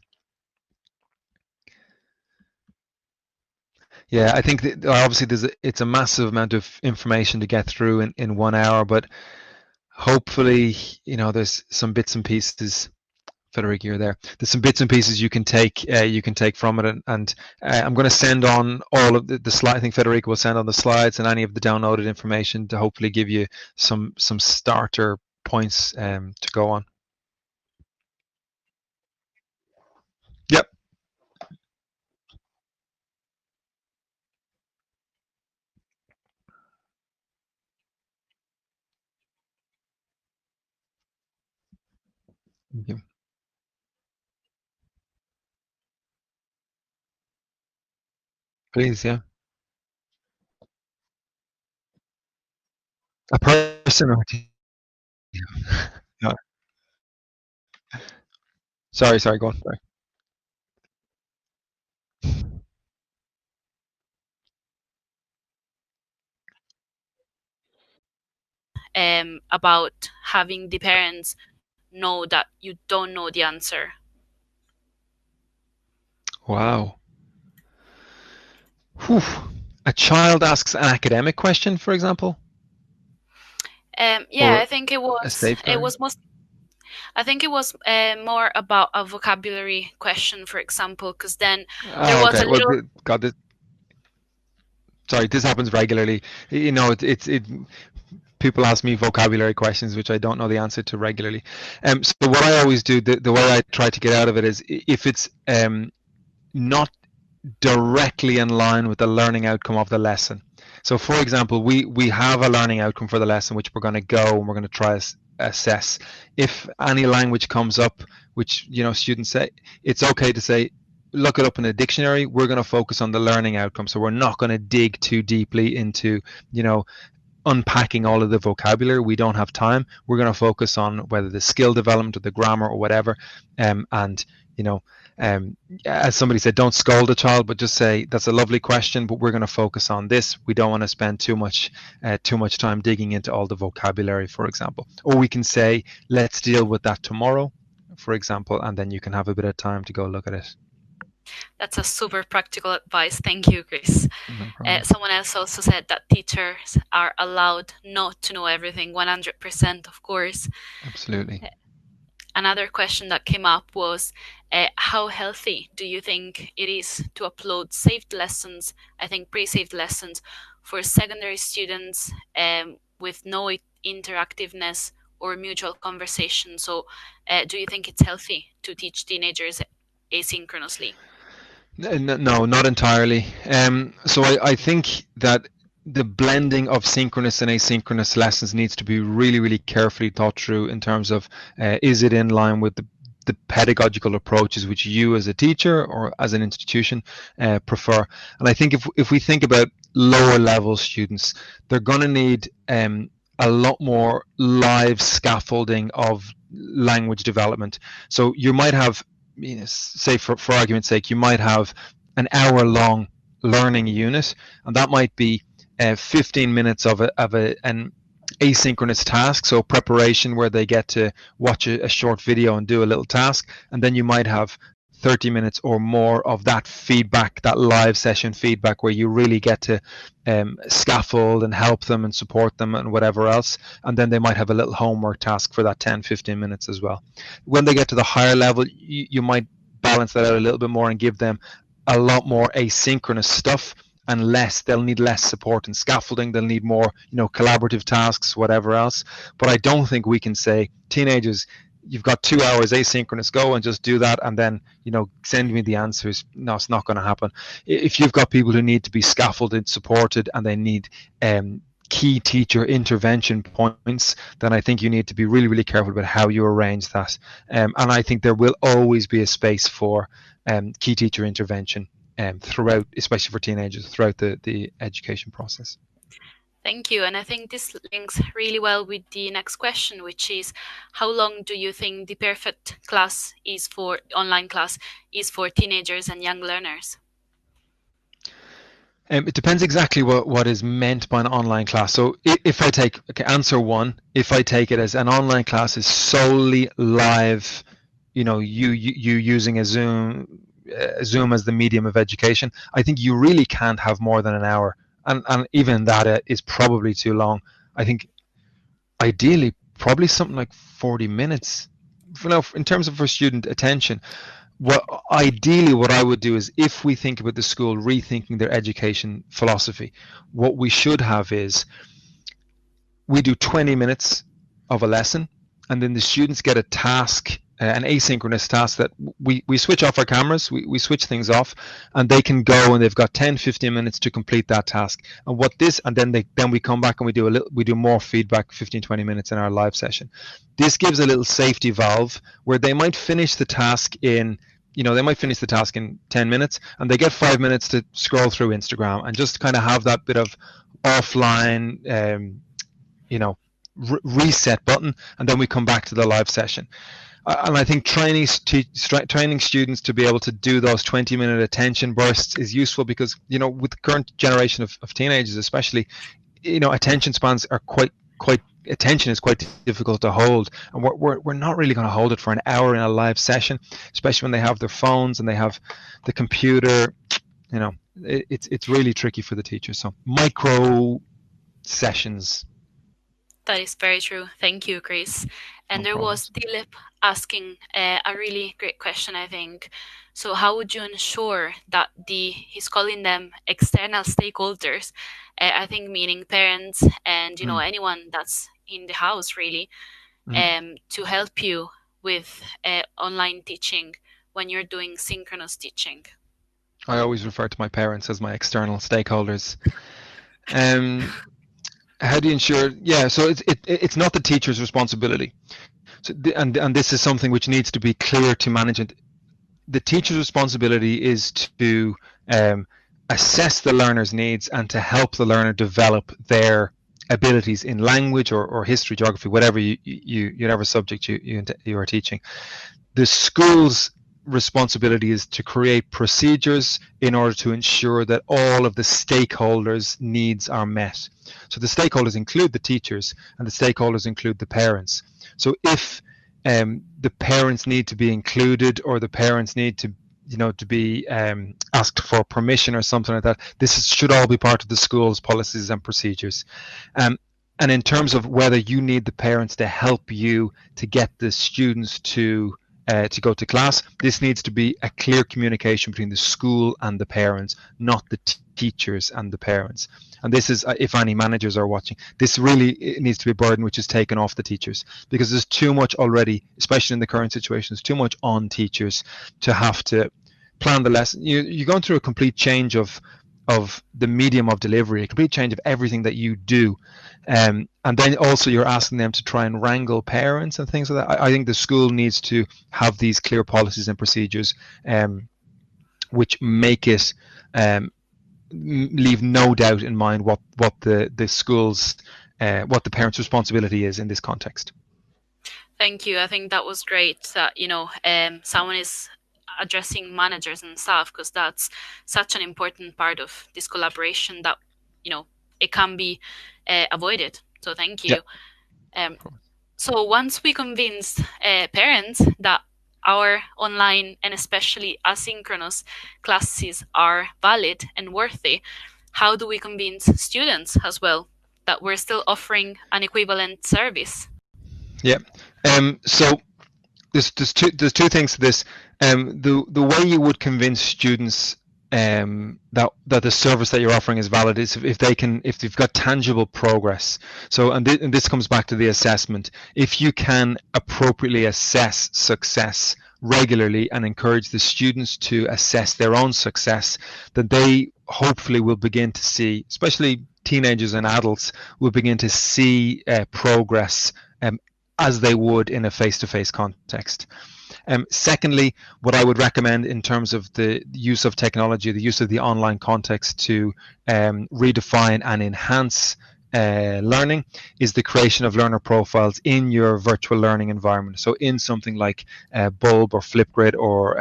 Yeah, I think that obviously it's a massive amount of information to get through in 1 hour, but hopefully, there's some bits and pieces. Federica, you're there. There's some bits and pieces you can take from it, and I'm going to send on all of the slide. I think Federica will send on the slides and any of the downloaded information to hopefully give you some starter points to go on. Yep. Thank you. Please, yeah. A person or no. Sorry, go on. Sorry. About having the parents know that you don't know the answer. Wow. Whew. A child asks an academic question, for example, Yeah, or I think a it safeguarding. was most. I think it was more about a vocabulary question, for example, because then there Oh, was okay. a Well, little. God, sorry, this happens regularly. It people ask me vocabulary questions which I don't know the answer to regularly. So what I always do, the way I try to get out of it is if it's not directly in line with the learning outcome of the lesson. So, for example, we have a learning outcome for the lesson which we're going to go and we're going to try assess. If any language comes up, which students say, it's okay to say, look it up in a dictionary. We're going to focus on the learning outcome, so we're not going to dig too deeply into you know unpacking all of the vocabulary. We don't have time. We're going to focus on whether the skill development or the grammar or whatever. And you know, as somebody said, don't scold a child, but just say that's a lovely question, but we're going to focus on this. We don't want to spend too much time digging into all the vocabulary, for example. Or we can say, let's deal with that tomorrow, for example, and then you can have a bit of time to go look at it. That's a super practical advice. Thank you, Chris. No problem. Someone else also said that teachers are allowed not to know everything 100%, of course. Absolutely. Another question that came up was how healthy do you think it is to upload saved lessons, I think pre-saved lessons, for secondary students with no interactiveness or mutual conversation? So, do you think it's healthy to teach teenagers asynchronously? No, not entirely. So I think that the blending of synchronous and asynchronous lessons needs to be really, really carefully thought through in terms of is it in line with the pedagogical approaches which you as a teacher or as an institution prefer. And I think if we think about lower level students, they're going to need a lot more live scaffolding of language development. So you might have say for argument's sake, you might have an hour long learning unit, and that might be 15 minutes of an asynchronous task, so preparation where they get to watch a short video and do a little task, and then you might have 30 minutes or more of that feedback, that live session feedback, where you really get to scaffold and help them and support them and whatever else. And then they might have a little homework task for that 10-15 minutes as well. When they get to the higher level, you might balance that out a little bit more and give them a lot more asynchronous stuff and they'll need less support and scaffolding. They'll need more collaborative tasks, whatever else. But I don't think we can say, teenagers, you've got 2 hours asynchronous, go and just do that, and then send me the answers. No, it's not going to happen. If you've got people who need to be scaffolded, supported, and they need key teacher intervention points, then I think you need to be really, really careful about how you arrange that. And I think there will always be a space for key teacher intervention throughout, especially for teenagers, throughout the education process. Thank you. And I think this links really well with the next question, which is how long do you think the perfect class is for online class is for teenagers and young learners? It depends exactly what is meant by an online class. So if I take answer one, if I take it as an online class is solely live, you using a Zoom Zoom as the medium of education, I think you really can't have more than an hour, and even that is probably too long. I think ideally probably something like 40 minutes. In terms of for student attention, what I would do is, if we think about the school rethinking their education philosophy, what we should have is we do 20 minutes of a lesson, and then the students get a task, an asynchronous task, that we switch off our cameras, we switch things off, and they can go and they've got 10-15 minutes to complete that task. And then we come back and we do more feedback, 15-20 minutes in our live session. This gives a little safety valve where they might finish the task in 10 minutes, and they get 5 minutes to scroll through Instagram and just kind of have that bit of offline reset button, and then we come back to the live session. And I think training students to be able to do those 20-minute attention bursts is useful, because with the current generation of teenagers especially, attention spans are quite attention is quite difficult to hold, and we're not really going to hold it for an hour in a live session, especially when they have their phones and they have the computer. It's really tricky for the teachers. So micro sessions. That is very true. Thank you, Chris. And there was Dilip asking a really great question, I think. So how would you ensure that he's calling them external stakeholders, I think meaning parents and, anyone that's in the house really, to help you with online teaching when you're doing synchronous teaching? I always refer to my parents as my external stakeholders. How do you ensure? Yeah, so it's not the teacher's responsibility. So and this is something which needs to be clear to management. The teacher's responsibility is to assess the learner's needs and to help the learner develop their abilities in language or history, geography, whatever whatever subject you are teaching. The school's responsibility is to create procedures in order to ensure that all of the stakeholders' needs are met. So the stakeholders include the teachers, and the stakeholders include the parents. So if the parents need to be included, or the parents need to be asked for permission or something like that, this should all be part of the school's policies and procedures. And in terms of whether you need the parents to help you to get the students to go to class, this needs to be a clear communication between the school and the parents, not the teachers and the parents. And this is, if any managers are watching, this really needs to be a burden which is taken off the teachers, because there's too much already, especially in the current situation, there's too much on teachers to have to plan the lesson. You're going through a complete change of the medium of delivery, a complete change of everything that you do. And then also you're asking them to try and wrangle parents and things like that. I think the school needs to have these clear policies and procedures which make it leave no doubt in mind what the school's what the parents' responsibility is in this context. Thank you. I think that was great that someone is addressing managers and staff, because that's such an important part of this collaboration that it can be avoided. So thank you. Yeah. So once we convinced parents that our online and especially asynchronous classes are valid and worthy, how do we convince students as well that we're still offering an equivalent service? Yeah. So there's two things to this. The way you would convince students that the service that you're offering is valid is if they've got tangible progress. So and this comes back to the assessment. If you can appropriately assess success regularly and encourage the students to assess their own success, then they hopefully will begin to see, especially teenagers and adults, will begin to see progress as they would in a face-to-face context. Secondly, what I would recommend in terms of the use of technology, the use of the online context to redefine and enhance learning, is the creation of learner profiles in your virtual learning environment. So in something like Bulb or Flipgrid or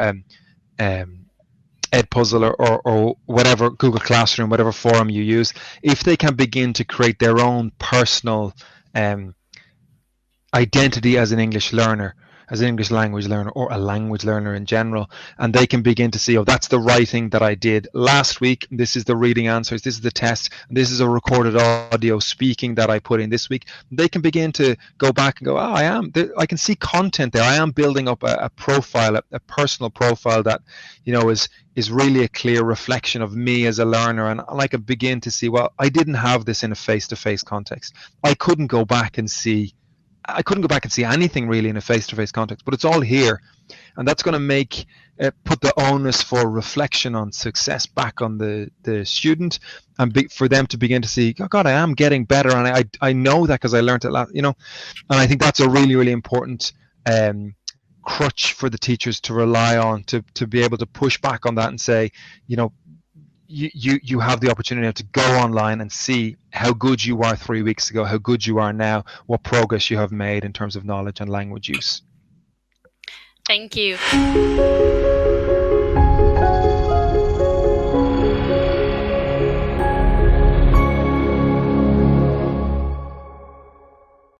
Edpuzzle or whatever, Google Classroom, whatever forum you use, if they can begin to create their own personal identity as an English learner, as an English language learner or a language learner in general, and they can begin to see, oh, that's the writing that I did last week, this is the reading answers, this is the test, this is a recorded audio speaking that I put in this week. They can begin to go back and go, oh, I can see content there. I am building up a profile, a personal profile that, is really a clear reflection of me as a learner. And I can begin to see, well, I didn't have this in a face-to-face context. I couldn't go back and see anything really in a face-to-face context, but it's all here. And that's going to put the onus for reflection on success back on the student, and for them to begin to see, oh God, I am getting better, and I know that because I learned it and I think that's a really, really important crutch for the teachers to rely on, to be able to push back on that and say, you have the opportunity to go online and see how good you were 3 weeks ago, how good you are now, what progress you have made in terms of knowledge and language use. Thank you.